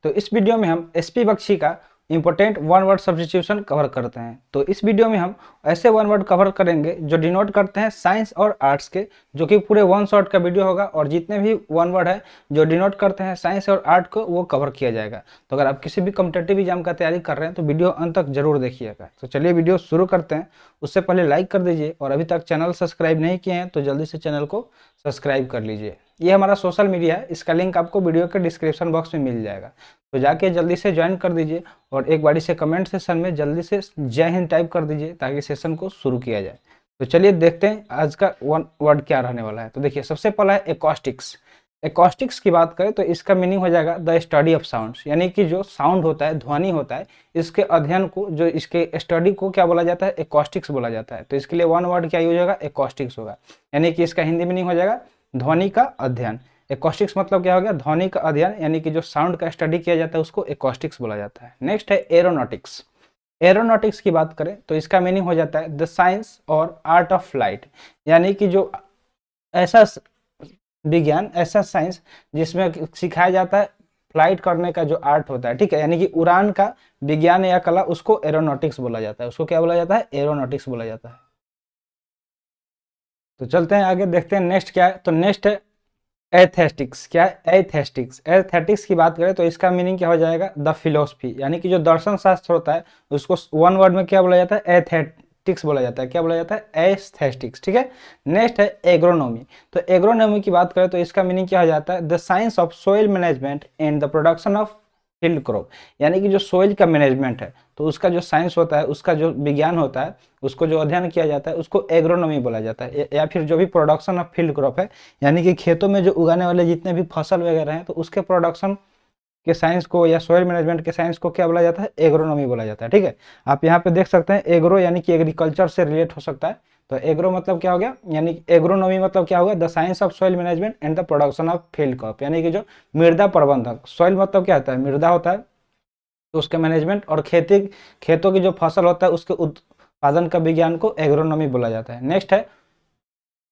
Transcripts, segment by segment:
तो इस वीडियो में हम एसपी बख्शी का important one word substitution cover करते हैं। तो इस वीडियो में हम ऐसे वन वर्ड कवर करेंगे जो डिनोट करते हैं साइंस और आर्ट्स के, जो कि पूरे वन शॉट का वीडियो होगा और जितने भी वन वर्ड है जो डिनोट करते हैं साइंस और आर्ट को वो कवर किया जाएगा। तो अगर आप किसी भी कॉम्पिटेटिव एग्जाम का तैयारी कर रहे हैं तो वीडियो अंत तक जरूर देखिएगा। तो चलिए वीडियो शुरू करते हैं। उससे पहले लाइक कर दीजिए और अभी तक चैनल सब्सक्राइब नहीं किए हैं तो जल्दी से चैनल को सब्सक्राइब कर लीजिए। ये हमारा सोशल मीडिया है, इसका लिंक आपको वीडियो के डिस्क्रिप्शन बॉक्स में मिल जाएगा, तो जाके जल्दी से ज्वाइन कर दीजिए और एक बारी से कमेंट सेशन में जल्दी से जय हिंद टाइप कर दीजिए ताकि सेशन को शुरू किया जाए। तो चलिए देखते हैं आज का वन वर्ड क्या रहने वाला है। तो देखिए सबसे पहला है एकॉस्टिक्स। एकॉस्टिक्स की बात करें तो इसका मीनिंग हो जाएगा द स्टडी ऑफ साउंड्स, यानी कि जो साउंड होता है, ध्वनि होता है, इसके अध्ययन को, जो इसके स्टडी को क्या बोला जाता है, एकॉस्टिक्स बोला जाता है। तो इसके लिए वन वर्ड क्या यूज होगा, एकॉस्टिक्स होगा, यानी कि इसका हिंदी मीनिंग हो जाएगा ध्वनि का अध्ययन। एकॉस्टिक्स मतलब क्या हो गया, ध्वनि का अध्ययन, यानी कि जो साउंड का स्टडी किया जाता है उसको एकॉस्टिक्स बोला जाता है। नेक्स्ट है एरोनॉटिक्स। एरोनॉटिक्स की बात करें तो इसका मीनिंग हो जाता है द साइंस और आर्ट ऑफ फ्लाइट, यानी कि जो ऐसा विज्ञान, ऐसा साइंस जिसमें सिखाया जाता है फ्लाइट करने का जो आर्ट होता है, ठीक है, यानी कि उड़ान का विज्ञान या कला, उसको एरोनॉटिक्स बोला जाता है। उसको क्या बोला जाता है, एरोनॉटिक्स बोला जाता है। तो चलते हैं आगे, देखते हैं नेक्स्ट क्या है। तो नेक्स्ट है एथेस्टिक्स। क्या है, एथेस्टिक्स। एथेटिक्स की बात करें तो इसका मीनिंग क्या हो जाएगा, द फिलोसफी, यानी कि जो दर्शन शास्त्र होता है उसको वन वर्ड में क्या बोला जाता है, एथेटिक्स बोला जाता है। क्या बोला जाता है, एस्थेटिक्स, ठीक है। नेक्स्ट है एग्रोनॉमी। तो एग्रोनॉमी की बात करें तो इसका मीनिंग क्या हो जाता है, the science of soil management and the production of field crop, यानी कि जो सोइल का मैनेजमेंट है तो उसका जो साइंस होता है, उसका जो विज्ञान होता है, उसको जो अध्ययन किया जाता है उसको एग्रोनॉमी बोला जाता है। या फिर जो भी प्रोडक्शन ऑफ फील्ड क्रॉप है, यानी कि खेतों में जो उगाने वाले जितने भी फसल वगैरह हैं तो उसके प्रोडक्शन के साइंस को या सोइल मैनेजमेंट के साइंस को क्या बोला जाता है, एग्रोनॉमी बोला जाता है, ठीक है। आप यहाँ पे देख सकते हैं एग्रो यानी कि एग्रीकल्चर से रिलेट हो सकता है। तो एग्रो मतलब क्या हो गया, यानी एग्रोनॉमी मतलब क्या होगा, the science of soil management and the production of field crop, यानी कि जो मृदा प्रबंधक, सॉइल मतलब क्या होता है, मृदा होता है, तो उसके मैनेजमेंट और खेतों की जो फसल होता है उसके उत्पादन का विज्ञान को एग्रोनॉमी बोला जाता है। नेक्स्ट है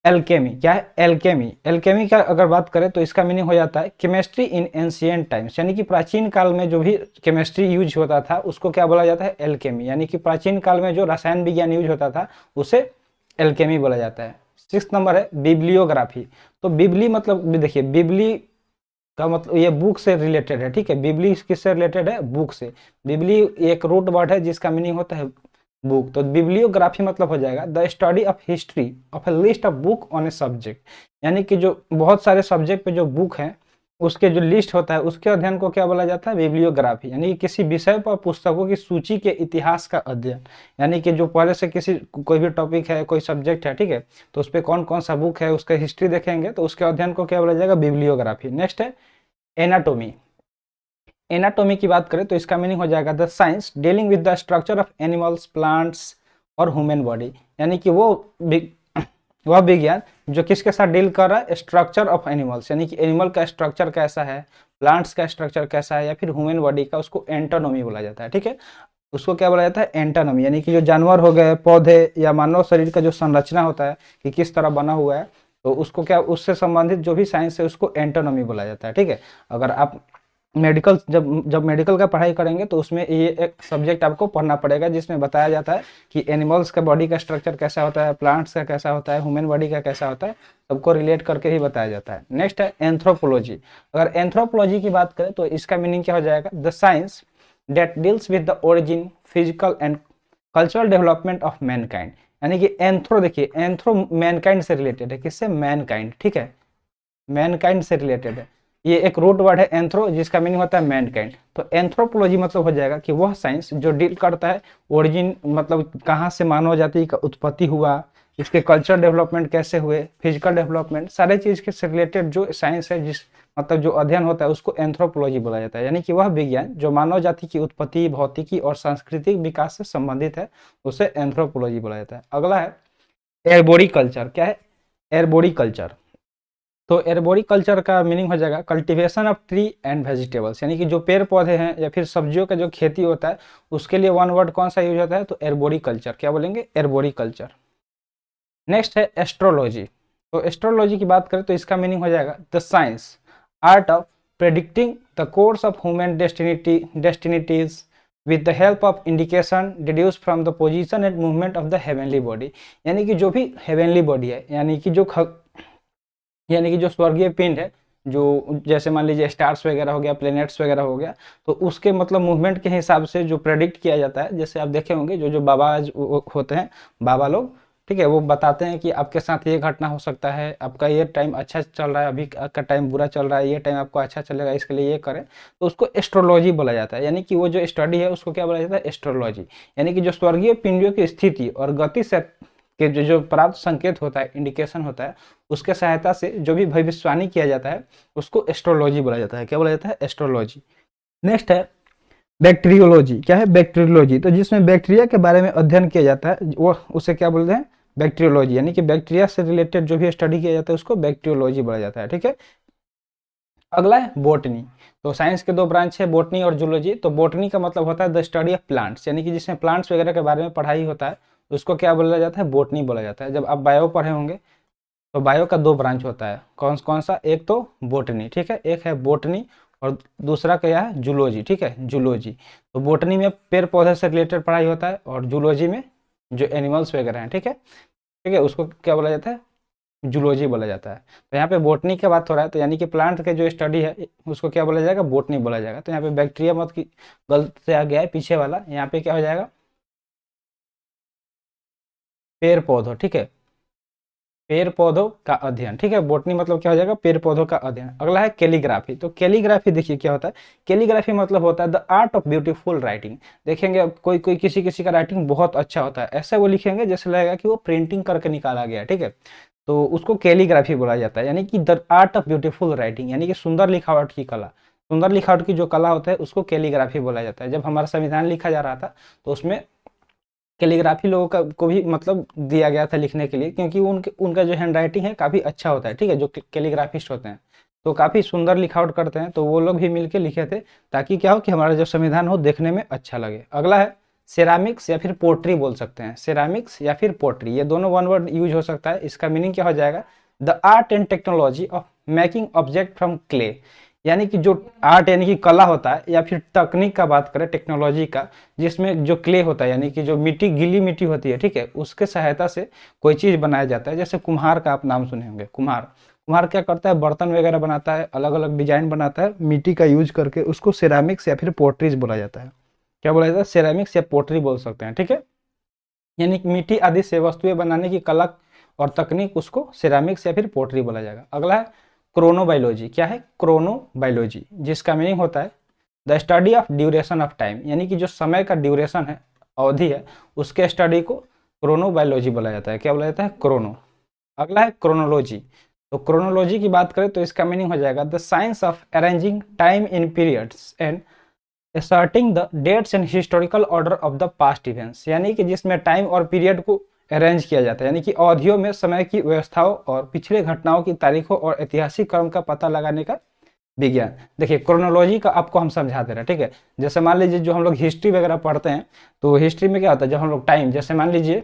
एल्केमी। क्या है, एल्केमी। एल्केमी का अगर बात करें तो इसका मीनिंग हो जाता है केमिस्ट्री इन एंशिएंट टाइम्स, यानी कि प्राचीन काल में जो भी केमिस्ट्री यूज होता था उसको क्या बोला जाता है, एल्केमी, यानी कि प्राचीन काल में जो रसायन विज्ञान यूज होता था उसे एल्केमी बोला जाता है। 6 नंबर है बिब्लियोग्राफी। तो बिबली मतलब देखिए, बिबली का मतलब ये बुक से रिलेटेड है, ठीक है। बिबली किससे रिलेटेड है, बुक से। बिबली एक रूट वर्ड है जिसका मीनिंग होता है बुक। तो बिब्लियोग्राफी मतलब हो जाएगा the study of history of A list of book on a subject, यानी कि जो बहुत सारे सब्जेक्ट पे जो बुक है उसके जो लिस्ट होता है उसके अध्ययन को क्या बोला जाता है, बिब्लियोग्राफी, यानी कि किसी विषय पर पुस्तकों की सूची के इतिहास का अध्ययन, यानी कि जो पहले से किसी कोई भी टॉपिक है, कोई सब्जेक्ट है, ठीक है, तो उस पर कौन कौन सा बुक है उसका हिस्ट्री देखेंगे तो उसके अध्ययन को क्या बोला जाएगा, बिब्लियोग्राफी। नेक्स्ट है एनाटोमी। एनाटोमी की बात करें तो इसका मीनिंग हो जाएगा the science dealing with the structure of animals, plants और ह्यूमन बॉडी, यानी कि वह विज्ञान जो किसके साथ डील कर रहा है, स्ट्रक्चर ऑफ एनिमल्स, यानी कि एनिमल का स्ट्रक्चर कैसा है, प्लांट्स का स्ट्रक्चर कैसा है, या फिर ह्यूमन बॉडी का, उसको एंटोनॉमी बोला जाता है, ठीक है। उसको क्या बोला जाता है, एंटोनॉमी, यानी कि जो जानवर हो गए, पौधे या मानव शरीर का जो संरचना होता है कि किस तरह बना हुआ है, तो उसको क्या, उससे संबंधित जो भी साइंस है उसको एंटोनॉमी बोला जाता है, ठीक है। अगर आप मेडिकल जब मेडिकल का पढ़ाई करेंगे तो उसमें ये एक सब्जेक्ट आपको पढ़ना पड़ेगा जिसमें बताया जाता है कि एनिमल्स का बॉडी का स्ट्रक्चर कैसा होता है, प्लांट्स का कैसा होता है, ह्यूमन बॉडी का कैसा होता है, सबको रिलेट करके ही बताया जाता है। नेक्स्ट है एंथ्रोपोलॉजी। अगर एंथ्रोपोलॉजी की बात करें तो इसका मीनिंग क्या हो जाएगा, the science date deals with the origin, physical and cultural development of Mankind, यानी कि एंथ्रो, देखिए एंथ्रो मैनकाइंड से रिलेटेड है, किससे, मैनकाइंड, ठीक है, मैनकाइंड से रिलेटेड है। ये एक रूट वर्ड है एंथ्रो जिसका मीनिंग होता है मैनकाइंड। तो एंथ्रोपोलॉजी मतलब हो जाएगा कि वह साइंस जो डील करता है ओरिजिन, मतलब कहाँ से मानव जाति का उत्पत्ति हुआ, इसके कल्चर डेवलपमेंट कैसे हुए, फिजिकल डेवलपमेंट, सारे चीज के से रिलेटेड जो साइंस है, जिस मतलब जो अध्ययन होता है उसको एंथ्रोपोलॉजी बोला जाता है, यानी कि वह विज्ञान जो मानव जाति की उत्पत्ति, भौतिकी और सांस्कृतिक विकास से संबंधित है उसे एंथ्रोपोलॉजी बोला जाता है। अगला है एर्बोरिकल्चर। क्या है, एर्बोरिकल्चर। तो एर्बोरिकल्चर का मीनिंग हो जाएगा cultivation of tree and vegetables, यानी कि जो पेड़ पौधे हैं या फिर सब्जियों का जो खेती होता है उसके लिए वन वर्ड कौन सा यूज होता है, तो एर्बोरिकल्चर। क्या बोलेंगे, एर्बोरिकल्चर। नेक्स्ट है एस्ट्रोलॉजी। तो एस्ट्रोलॉजी की बात करें तो इसका मीनिंग हो जाएगा the science art of predicting the future, यानी कि जो ज्योतिष शास्त्र है, ज्योतिष शास्त्र मतलब क्या होता है, जो भी भविष्य की बात होती है, ठीक है, तो उसको क्या, उससे संबंधित जो भी साइंस है जिस मतलब जो अध्ययन होता है उसको एस्ट्रोलॉजी बोला जाता है, यानी कि वह predicting the course of human destinies with the help of indication deduced from the position and movement of the heavenly body। यानी कि जो भी heavenly body है, यानी कि जो स्वर्गीय पिंड है, जो जैसे मान लीजिए स्टार्स वगैरह हो गया, प्लैनेट्स वगैरह हो गया, तो उसके मतलब मूवमेंट के हिसाब से जो प्रेडिक्ट किया जाता है, जैसे आप देखे होंगे जो जो बाबा होते हैं, बाबा लोग, ठीक है, वो बताते हैं कि आपके साथ ये घटना हो सकता है, आपका ये टाइम अच्छा चल रहा है, अभी का टाइम बुरा चल रहा है, ये टाइम आपको अच्छा चलेगा, इसके लिए ये करें, तो उसको एस्ट्रोलॉजी बोला जाता है। यानी कि वो जो स्टडी है उसको क्या बोला जाता है, एस्ट्रोलॉजी। यानी कि जो स्वर्गीय पिंडियों की स्थिति और गति से के जो जो प्राप्त संकेत होता है, इंडिकेशन होता है, उसके सहायता से जो भी भविष्यवाणी किया जाता है उसको एस्ट्रोलॉजी बोला जाता है। क्या बोला जाता है, एस्ट्रोलॉजी। नेक्स्ट है बैक्टीरियोलॉजी। क्या है, बैक्टीरियोलॉजी, तो जिसमें बैक्टीरिया के बारे में अध्ययन किया जाता है वो उसे क्या बोलते हैं, बैक्टीरियोलॉजी। यानी कि बैक्टीरिया से रिलेटेड जो भी स्टडी किया जाता है उसको बैक्टीरियोलॉजी बोला जाता है। ठीक है, अगला है बोटनी। तो साइंस के दो ब्रांच है, बोटनी और जूलॉजी। तो बोटनी का मतलब होता है द स्टडी ऑफ प्लांट्स, यानी कि जिसमें प्लांट्स वगैरह के बारे में पढ़ाई होता है उसको क्या बोला जाता है, बोटनी बोला जाता है। जब आप बायो पढ़े होंगे तो बायो का दो ब्रांच होता है, कौन कौन सा, एक तो बोटनी, ठीक है, एक है बोटनी और दूसरा क्या है, जूलॉजी। ठीक है, जूलॉजी। तो बोटनी में पेड़ पौधे से रिलेटेड पढ़ाई होता है और जूलॉजी में जो एनिमल्स वगैरह हैं, ठीक है, ठीक है, उसको क्या बोला जाता है, जूलॉजी बोला जाता है। तो यहाँ पे बोटनी की बात हो रहा है, तो यानी कि प्लांट के जो स्टडी है उसको क्या बोला जाएगा, बोटनी बोला जाएगा। तो यहाँ पे बैक्टीरिया मत की गलत से आ गया है पीछे वाला, यहाँ पे क्या हो जाएगा, पेड़ पौधों। ठीक है, पेड़ पौधों का अध्ययन। ठीक है, बोटनी मतलब क्या हो जाएगा, पेड़ पौधों का अध्ययन। अगला है कैलीग्राफी। तो कैलीग्राफी देखिए क्या होता है, कैलीग्राफी मतलब होता है the art of beautiful writing. देखेंगे कोई कोई किसी किसी का राइटिंग बहुत अच्छा होता है, ऐसा वो लिखेंगे जैसे लगेगा कि वो प्रिंटिंग करके निकाला गया। ठीक है, तो उसको कैलीग्राफी बोला जाता है। यानी कि the art of beautiful writing, यानी कि सुंदर लिखावट की कला, सुंदर लिखावट की जो कला होता है उसको कैलीग्राफी बोला जाता है। जब हमारा संविधान लिखा जा रहा था तो उसमें कैलीग्राफी लोगों का को भी मतलब दिया गया था लिखने के लिए, क्योंकि उनका जो हैंड राइटिंग है काफ़ी अच्छा होता है। ठीक है, जो कैलीग्राफिस्ट होते हैं तो काफ़ी सुंदर लिखावट करते हैं, तो वो लोग भी मिलके लिखे थे ताकि क्या हो कि हमारा जो संविधान हो देखने में अच्छा लगे। अगला है सेरामिक्स या फिर पोट्री बोल सकते हैं, सेरामिक्स या फिर पोट्री, ये दोनों वन वर्ड यूज हो सकता है। इसका मीनिंग क्या हो जाएगा, the art and technology of making object from clay. यानी कि जो आर्ट यानी कि कला होता है, या फिर तकनीक का बात करें, टेक्नोलॉजी का, जिसमें जो क्ले होता है यानी कि जो मिट्टी, गीली मिट्टी होती है, ठीक है, उसके सहायता से कोई चीज़ बनाया जाता है। जैसे कुम्हार का आप नाम सुने होंगे, कुम्हार, कुम्हार क्या करता है, बर्तन वगैरह बनाता है, अलग अलग डिजाइन बनाता है मिट्टी का यूज करके, उसको सेरामिक्स या फिर पोट्रीज बोला जाता है। क्या बोला जाता है, सेरामिक्स या पोट्री बोल सकते हैं। ठीक है, यानी कि मिट्टी आदि से वस्तुएं बनाने की कला और तकनीक, उसको सिरामिक्स या फिर पोट्री बोला जाएगा। अगला है क्रोनोबायोलॉजी। क्या है, क्रोनोबायोलॉजी, जिसका मीनिंग होता है the study of duration of time, यानी कि जो समय का ड्यूरेशन है, अवधि है, उसके स्टडी को क्रोनोबायोलॉजी बोला जाता है। क्या बोला जाता है, क्रोनो। अगला है क्रोनोलॉजी। तो क्रोनोलॉजी की बात करें तो इसका मीनिंग हो जाएगा the science of arranging time in periods and asserting the dates and historical order of the past events. यानी कि जिसमें टाइम और पीरियड को अरेंज किया जाता है, यानी कि अवधियों में समय की व्यवस्थाओं और पिछले घटनाओं की तारीखों और ऐतिहासिक क्रम का पता लगाने का विज्ञान। देखिए क्रोनोलॉजी का आपको हम समझा दे रहे हैं। ठीक है, जैसे मान लीजिए जो हम लोग हिस्ट्री वगैरह पढ़ते हैं, तो हिस्ट्री में क्या होता है, जब हम लोग टाइम, जैसे मान लीजिए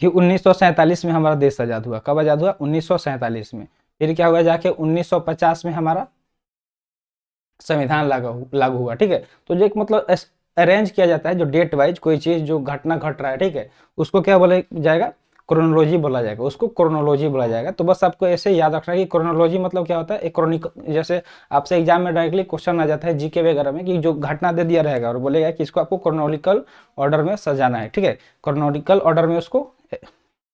कि 1947 में हमारा देश आज़ाद हुआ। कब आज़ाद हुआ, 1947 में। फिर क्या हुआ, जाके 1950 में हमारा संविधान लागू हुआ। ठीक है, तो जो एक मतलब अरेंज किया जाता है जो डेट वाइज कोई चीज जो घटना घट रहा है, ठीक है, उसको क्या बोला जाएगा, क्रोनोलॉजी बोला जाएगा, उसको क्रोनोलॉजी बोला जाएगा। तो बस आपको ऐसे याद रखना है कि क्रोनोलॉजी मतलब क्या होता है, एक क्रोनिकल, जैसे आपसे एग्जाम में डायरेक्टली क्वेश्चन आ जाता है जीके वगैरह में कि जो घटना दे दिया रहेगा और बोलेगा कि इसको आपको क्रोनोलॉजिकल ऑर्डर में सजाना है। ठीक है, क्रोनोलॉजिकल ऑर्डर में उसको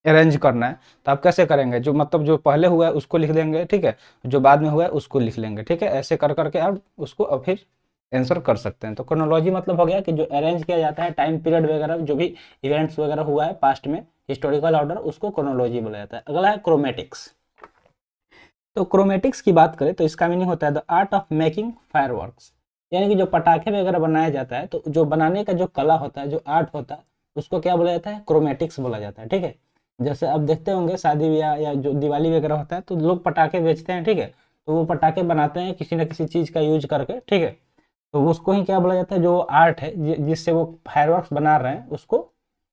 अरेंज करना है। तो आप कैसे करेंगे, जो मतलब जो पहले हुआ है उसको लिख देंगे, ठीक है, जो बाद में हुआ है उसको लिख लेंगे। ठीक है, ऐसे कर करके आप उसको अब फिर आंसर कर सकते हैं। तो क्रोनोलॉजी मतलब हो गया कि जो अरेंज किया जाता है टाइम पीरियड वगैरह, जो भी इवेंट्स वगैरह हुआ है पास्ट में, हिस्टोरिकल ऑर्डर, उसको क्रोनोलॉजी बोला जाता है। अगला है क्रोमेटिक्स। तो क्रोमेटिक्स की बात करें तो इसका मीनिंग होता है the art of making fireworks. यानी कि जो पटाखे वगैरह बनाया जाता है, तो जो बनाने का जो कला होता है, जो आर्ट होता है, उसको क्या बोला जाता है, क्रोमेटिक्स बोला जाता है। ठीक है, जैसे आप देखते होंगे शादी ब्याह या जो दिवाली वगैरह होता है तो लोग पटाखे बेचते हैं। ठीक है, तो वो पटाखे बनाते हैं किसी न किसी चीज़ का यूज करके। ठीक है, तो उसको ही क्या बोला जाता है, जो आर्ट है जिससे वो फायरवर्क्स बना रहे हैं, उसको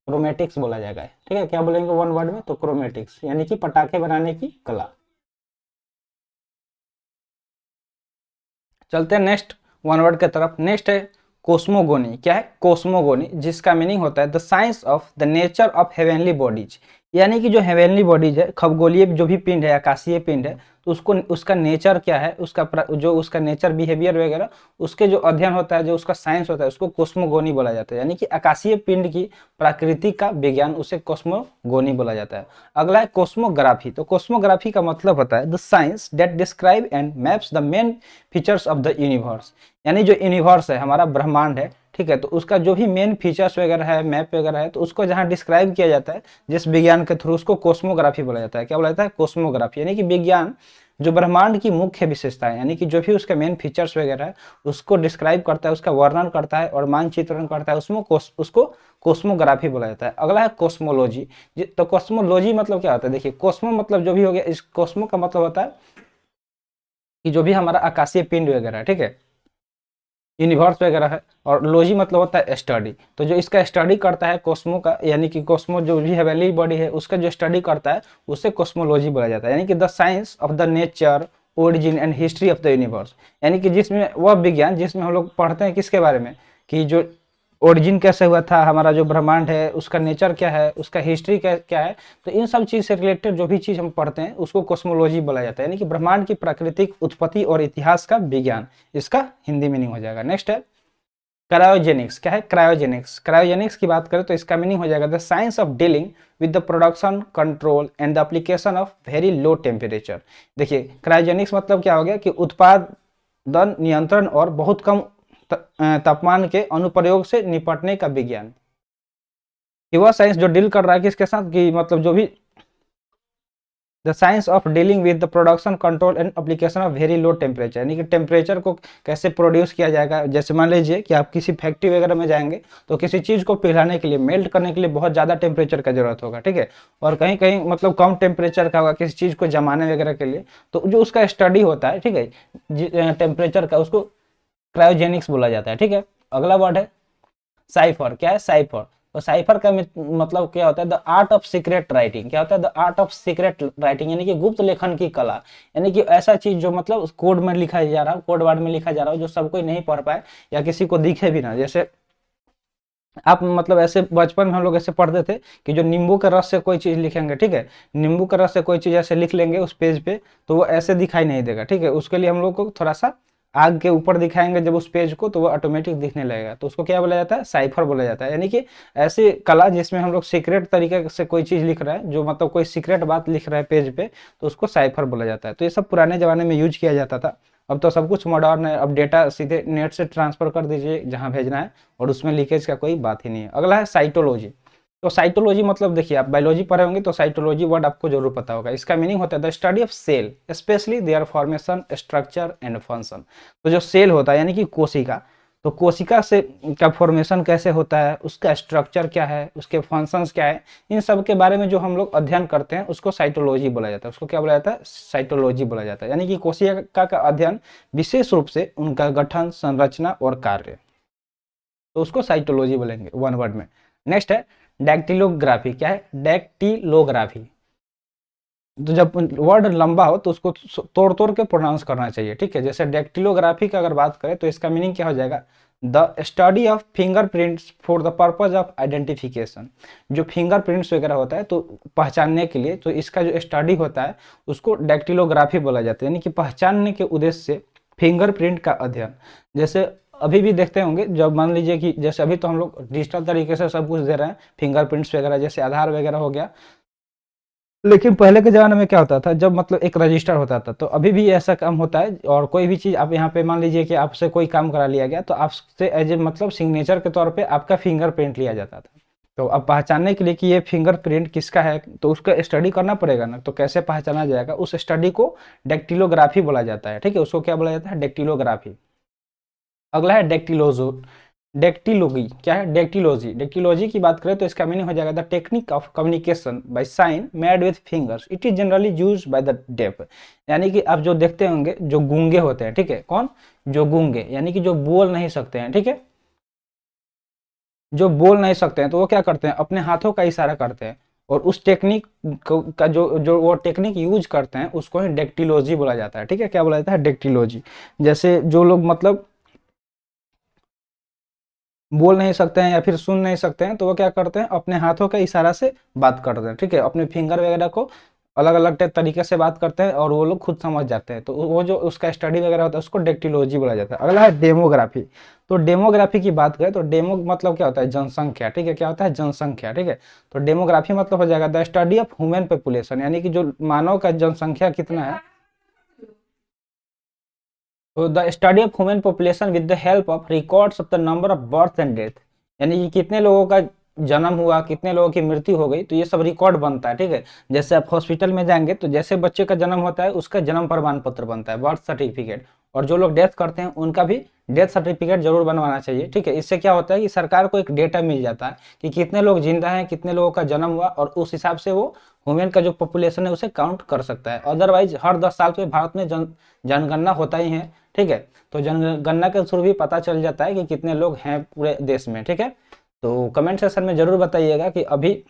क्रोमेटिक्स बोला जाएगा। ठीक है, क्या बोलेंगे वन वर्ड में, तो क्रोमेटिक्स, यानी कि पटाखे बनाने की कला। चलते हैं नेक्स्ट वन वर्ड की तरफ। नेक्स्ट है कोस्मोगोनी। क्या है? कोस्मोगोनी, जिसका मीनिंग होता है the science of the nature of heavenly bodies, यानी कि जो हेवनली बॉडीज है, खगोलीय जो भी पिंड है, आकाशीय पिंड है, तो उसको उसका नेचर क्या है, जो उसका नेचर बिहेवियर वगैरह, उसके जो अध्ययन होता है, जो उसका साइंस होता है, उसको कोस्मोगोनी बोला जाता है। यानी कि आकाशीय पिंड की प्रकृति का विज्ञान, उसे कोस्मोगोनी बोला जाता है। अगला है कोस्मोग्राफी। तो कोस्मोग्राफी का मतलब होता है the science that describe and maps the main features of the universe, यानी जो यूनिवर्स है, हमारा ब्रह्मांड है, ठीक है, तो उसका जो भी मेन फीचर्स वगैरह है, मैप वगैरह है, तो उसको जहाँ डिस्क्राइब किया जाता है जिस विज्ञान के थ्रू, उसको कोस्मोग्राफी बोला जाता है। क्या बोला जाता है? कोस्मोग्राफी। यानी कि विज्ञान जो ब्रह्मांड की मुख्य विशेषता है, यानी कि जो भी उसके मेन फीचर्स वगैरह है, उसको डिस्क्राइब करता है, उसका वर्णन करता है और मानचित्रण करता है, उसको कोस्मोग्राफी बोला जाता है। अगला है कोस्मोलॉजी। तो कोस्मोलॉजी मतलब क्या होता है? देखिए, कोस्मो मतलब जो भी हो गया, इस कोस्मो का मतलब होता है कि जो भी हमारा आकाशीय पिंड वगैरह है, ठीक है, यूनिवर्स वगैरह है, और लॉजी मतलब होता है स्टडी। तो जो इसका स्टडी करता है कोस्मो का, यानी कि कोस्मो जो भी हेवनली बॉडी है उसका जो स्टडी करता है, उसे कोस्मोलॉजी बोला जाता है। यानी कि the science of the nature, origin and history of the universe, यानी कि जिसमें वह विज्ञान जिसमें हम लोग पढ़ते हैं किसके बारे में, कि जो ओरिजिन कैसे हुआ था, हमारा जो ब्रह्मांड है उसका नेचर क्या है, उसका हिस्ट्री क्या है, तो इन सब चीज से रिलेटेड जो भी चीज हम पढ़ते हैं उसको कोस्मोलॉजी बोला जाता है। यानी कि ब्रह्मांड की प्राकृतिक उत्पत्ति और इतिहास का विज्ञान, इसका हिंदी मीनिंग हो जाएगा। नेक्स्ट है क्रायोजेनिक्स। क्या है? क्रायोजेनिक्स। क्रायोजेनिक्स की बात करें तो इसका मीनिंग हो जाएगा the science of dealing with the production, control and the application of very low temperature. देखिए, क्रायोजेनिक्स मतलब क्या हो गया कि उत्पादन, नियंत्रण और बहुत कम तापमान के अनुप्रयोग से निपटने का विज्ञान। कि वह साइंस जो डील कर रहा है किसके साथ, कि मतलब जो भी the science of dealing with the production, control and application of very low temperature, यानी कि टेम्परेचर को कैसे प्रोड्यूस किया जाएगा। जैसे मान लीजिए कि आप किसी फैक्ट्री वगैरह में जाएंगे तो किसी चीज़ को पिघलाने के लिए, मेल्ट करने के लिए बहुत ज़्यादा टेम्परेचर का जरूरत होगा, ठीक है, और कहीं कहीं मतलब कम टेम्परेचर का होगा किसी चीज़ को जमाने वगैरह के लिए। तो जो उसका स्टडी होता है, ठीक है, टेम्परेचर का, उसको क्रायोजेनिक्स बोला जाता है, ठीक है। अगला वर्ड है साइफर। क्या है? साइफर। तो साइफर का मतलब क्या होता है? The art of secret writing. क्या होता है? The art of secret writing, यानी कि गुप्त लेखन की कला। यानी कि ऐसा चीज जो मतलब कोड में लिखा जा रहा हो, कोड वर्ड में लिखा जा रहा हो, जो सब कोई नहीं पढ़ पाए या किसी को दिखे भी ना। जैसे आप मतलब ऐसे बचपन में हम लोग ऐसे पढ़ते थे कि जो नींबू के रस से कोई चीज लिखेंगे, ठीक है, नींबू के रस से कोई चीज ऐसे लिख लेंगे उस पेज पे, तो वो ऐसे दिखाई नहीं देगा, ठीक है। उसके लिए हम लोग को थोड़ा सा आग के ऊपर दिखाएंगे जब उस पेज को, तो वो ऑटोमेटिक दिखने लगेगा। तो उसको क्या बोला जाता है? साइफर बोला जाता है। यानी कि ऐसी कला जिसमें हम लोग सीक्रेट तरीके से कोई चीज लिख रहा है, जो मतलब कोई सीक्रेट बात लिख रहा है पेज पे, तो उसको साइफर बोला जाता है। तो ये सब पुराने जमाने में यूज किया जाता था। अब तो सब कुछ मॉडर्न है, अब डेटा सीधे नेट से ट्रांसफर कर दीजिए जहाँ भेजना है, और उसमें लीकेज का कोई बात ही नहीं है। अगला है साइटोलॉजी। तो साइटोलॉजी मतलब देखिए, आप बायोलॉजी पढ़े होंगे तो साइटोलॉजी वर्ड आपको जरूर पता होगा। इसका मीनिंग होता है the study of cell, specially their formation, structure and function. तो जो सेल होता है यानी कि कोशिका, तो कोशिका से का फॉर्मेशन कैसे होता है, उसका स्ट्रक्चर क्या है, उसके फंक्शंस क्या है, इन सब के बारे में जो हम लोग अध्ययन करते हैं उसको साइटोलॉजी बोला जाता है। उसको क्या बोला जाता है? साइटोलॉजी बोला जाता है। यानी कि कोशिका का अध्ययन, विशेष रूप से उनका गठन, संरचना और कार्य, तो उसको साइटोलॉजी बोलेंगे वन वर्ड में। नेक्स्ट है डैक्टिलोग्राफी। क्या है? डैक्टिलोग्राफी। तो जब वर्ड लंबा हो तो उसको तोड़ तोड़ के प्रोनाउंस करना चाहिए, ठीक है। जैसे डैक्टिलोग्राफी का अगर बात करें तो इसका मीनिंग क्या हो जाएगा? The study of fingerprints for the purpose of identification. जो फिंगरप्रिंट्स वगैरह होता है तो पहचानने के लिए, तो इसका जो स्टडी होता है उसको डैक्टिलोग्राफी बोला जाता है। यानी कि पहचानने के उद्देश्य से फिंगरप्रिंट का अध्ययन। जैसे अभी भी देखते होंगे, जब मान लीजिए कि जैसे अभी तो हम लोग डिजिटल तरीके से सब कुछ दे रहे हैं, फिंगरप्रिंट्स वगैरह, जैसे आधार वगैरह हो गया, लेकिन पहले के ज़माने में क्या होता था, जब मतलब एक रजिस्टर होता था, तो अभी भी ऐसा काम होता है। और कोई भी चीज़ आप यहाँ पे मान लीजिए कि आपसे कोई काम करा लिया गया, तो आपसे एज ए मतलब सिग्नेचर के तौर पे आपका फिंगरप्रिंट लिया जाता था। तो अब पहचानने के लिए कि ये फिंगरप्रिंट किसका है, तो उसका स्टडी करना पड़ेगा ना, तो कैसे पहचाना जाएगा, उस स्टडी को डेक्टिलोग्राफी बोला जाता है, ठीक है। उसको क्या बोला जाता है? डेक्टिलोग्राफी। अगला है डेक्टिलोजो। डेक्टिलोगी। क्या है? डेक्टिलॉजी। डेक्टिलॉजी की बात करें तो इसका मीनिंग हो जाएगा the technique of communication by sign made with fingers, it is generally used by the deaf. यानी कि आप जो देखते होंगे जो गूंगे होते हैं, ठीक है, कौन? जो गूंगे, यानी कि जो बोल नहीं सकते हैं, ठीक है, जो बोल नहीं सकते हैं, तो वो क्या करते हैं? अपने हाथों का इशारा करते हैं, और उस टेक्निक का जो जो वो टेक्निक यूज करते हैं उसको ही डेक्टिलॉजी बोला जाता है। ठीक है, क्या बोला जाता है? डेक्टिलॉजी। जैसे जो लोग मतलब बोल नहीं सकते हैं या फिर सुन नहीं सकते हैं तो वो क्या करते हैं, अपने हाथों के इशारा से बात करते हैं। ठीक है, अपने फिंगर वगैरह को अलग अलग तरीके से बात करते हैं और वो लोग खुद समझ जाते हैं। तो वो जो उसका स्टडी वगैरह होता है उसको डेक्टिलॉजी बोला जाता है। अगला है डेमोग्राफी। तो डेमोग्राफी की बात करें तो डेमो मतलब क्या होता है? जनसंख्या। ठीक है, क्या होता है? जनसंख्या। ठीक है, तो डेमोग्राफी मतलब हो जाएगा the study of human population, यानी कि जो मानव का जनसंख्या कितना है, तो the study of human population with the help of records of the number of birth and death, यानी कि कितने लोगों का जन्म हुआ, कितने लोगों की मृत्यु हो गई, तो ये सब रिकॉर्ड बनता है। ठीक है, जैसे आप हॉस्पिटल में जाएंगे तो जैसे बच्चे का जन्म होता है उसका जन्म प्रमाण पत्र बनता है, बर्थ सर्टिफिकेट। और जो लोग डेथ करते हैं उनका भी डेथ सर्टिफिकेट जरूर बनवाना चाहिए। ठीक है, इससे क्या होता है कि सरकार को एक डेटा मिल जाता है कि कितने लोग जिंदा हैं, कितने लोगों का जन्म हुआ, और उस हिसाब से वो ह्यूमन का जो पॉपुलेशन है उसे काउंट कर सकता है। अदरवाइज हर 10 साल पे भारत में जनगणना होता ही है। ठीक है, तो जनगणना के थ्रू भी पता चल जाता है कि कितने लोग हैं पूरे देश में। ठीक है, तो कमेंट सेक्शन में जरूर बताइएगा कि अभी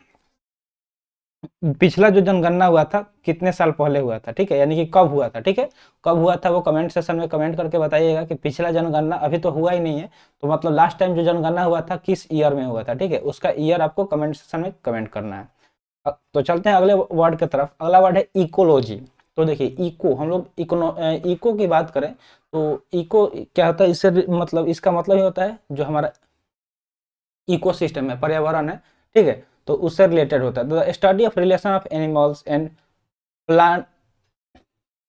पिछला जो जनगणना हुआ था कितने साल पहले हुआ था। ठीक है, यानी कि कब हुआ था। ठीक है, कब हुआ था वो कमेंट सेक्शन में कमेंट करके बताइएगा कि पिछला जनगणना अभी तो हुआ ही नहीं है, तो मतलब लास्ट टाइम जो जनगणना हुआ था किस ईयर में हुआ था। ठीक है, उसका ईयर आपको कमेंट सेक्शन में कमेंट करना है। तो चलते हैं अगले वर्ड की तरफ। अगला वर्ड है इकोलॉजी। तो देखिए इको, हम लोग इको की बात करें तो इको क्या होता है? इससे मतलब इसका मतलब ही होता है जो हमारा इकोसिस्टम है, पर्यावरण है। ठीक है, तो उससे रिलेटेड होता है। The study of relation of animals and plant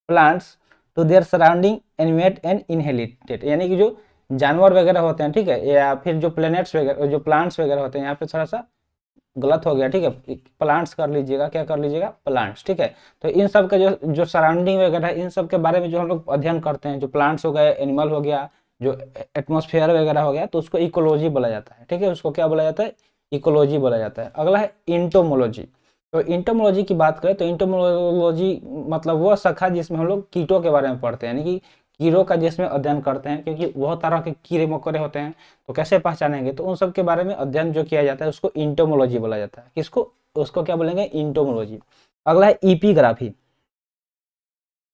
plants to their surrounding animate and inhabited, यानी कि जो जानवर वगैरह होते हैं, ठीक है, या फिर जो प्लैनेट्स वगैरह, जो प्लांट्स वगैरह होते हैं, यहाँ पे थोड़ा सा गलत हो गया। ठीक है, प्लांट्स कर लीजिएगा, क्या कर लीजिएगा? प्लांट्स। ठीक है, तो इन सब का जो जो सराउंडिंग वगैरह है इन सब के बारे में जो हम लोग अध्ययन करते हैं, जो प्लांट्स हो गए, एनिमल हो गया, जो एटमॉस्फेयर वगैरह हो गया, तो उसको इकोलॉजी बोला जाता है। ठीक है, उसको क्या बोला जाता है? इकोलॉजी बोला जाता है। अगला है इंटोमोलॉजी। तो इंटोमोलॉजी की बात करें तो इंटोमोलॉजी मतलब वह शाखा जिसमें हम लोग कीटों के बारे में पढ़ते हैं, यानी कि कीड़ों का जिसमें अध्ययन करते हैं, क्योंकि बहुत तरह के कीड़े मकोड़े होते हैं, तो कैसे पहचानेंगे? तो उन सब के बारे में अध्ययन जो किया जाता है उसको इंटोमोलॉजी बोला जाता है। किसको? उसको क्या बोलेंगे? इंटोमोलॉजी। अगला है ईपीग्राफी।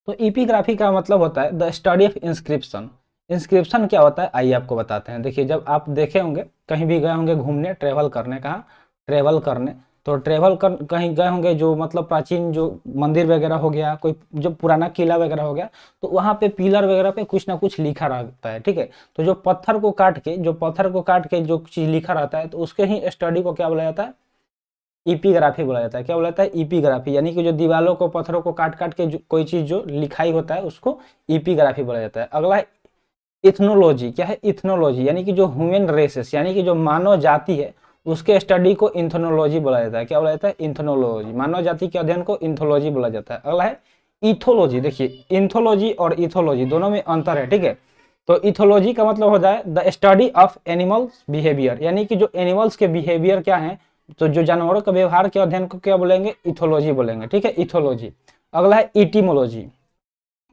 तो ईपीग्राफी का मतलब होता है the study of inscription. Inscription क्या होता है आइए आपको बताते हैं। देखिए, जब आप देखे होंगे कहीं भी गए होंगे घूमने, ट्रेवल करने, कहाँ ट्रेवल करने, तो ट्रेवल कर कहीं गए होंगे जो मतलब प्राचीन जो मंदिर वगैरह हो गया, कोई जो पुराना किला वगैरह हो गया, तो वहाँ पे पिलर वगैरह पे कुछ ना कुछ लिखा रहता है। ठीक है, तो जो पत्थर को काट के जो चीज लिखा रहता है तो उसके ही स्टडी को क्या बोला जाता है? ईपीग्राफी बोला जाता है। क्या बोला जाता है? ईपीग्राफी, यानी कि जो दीवालों को पत्थरों को काट काट के कोई चीज जो लिखाई होता है उसको ईपीग्राफी बोला जाता है। अगला है इथनोलॉजी। क्या है? इथनोलॉजी, यानी कि जो ह्यूमन रेसेस, यानी कि जो मानव जाति है उसके स्टडी को इंथोनोलॉजी बोला जाता है। क्या बोला जाता है? इंथोनोलॉजी। मानव जाति के अध्ययन को इंथोलॉजी बोला जाता है। अगला है इथोलॉजी। देखिए, इंथोलॉजी और इथोलॉजी दोनों में अंतर है। ठीक है, तो इथोलॉजी का मतलब हो जाए the study of animals behaviour, यानी कि जो एनिमल्स के बिहेवियर क्या है, तो जो जानवरों के व्यवहार के अध्ययन को क्या बोलेंगे? इथोलॉजी बोलेंगे। ठीक है, इथोलॉजी। अगला है इटीमोलॉजी।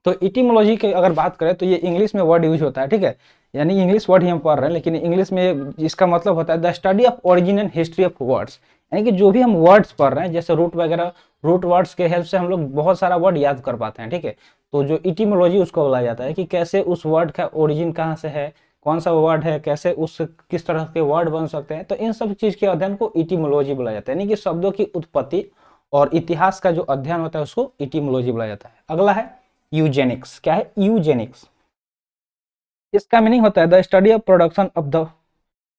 तो इटीमोलॉजी की अगर बात करें तो ये इंग्लिश में वर्ड यूज होता है। ठीक है, यानी इंग्लिश वर्ड ही हम पढ़ रहे हैं, लेकिन इंग्लिश में इसका मतलब होता है the study of origin and history of words, यानी कि जो भी हम वर्ड्स पढ़ रहे हैं, जैसे रूट वगैरह, रूट वर्ड्स के हेल्प से हम लोग बहुत सारा वर्ड याद कर पाते हैं। ठीक है, तो जो इटीमोलॉजी उसको बोला जाता है कि कैसे उस वर्ड का ओरिजिन कहाँ से है, कौन सा वर्ड है, कैसे उस किस तरह के वर्ड बन सकते हैं, तो इन सब चीज के अध्ययन को इटीमोलॉजी बोला जाता है, यानी कि शब्दों की उत्पत्ति और इतिहास का जो अध्ययन होता है उसको इटीमोलॉजी बोला जाता है। अगला है यूजेनिक्स। क्या है? यूजेनिक्स। इसका मीनिंग होता है the study of production of the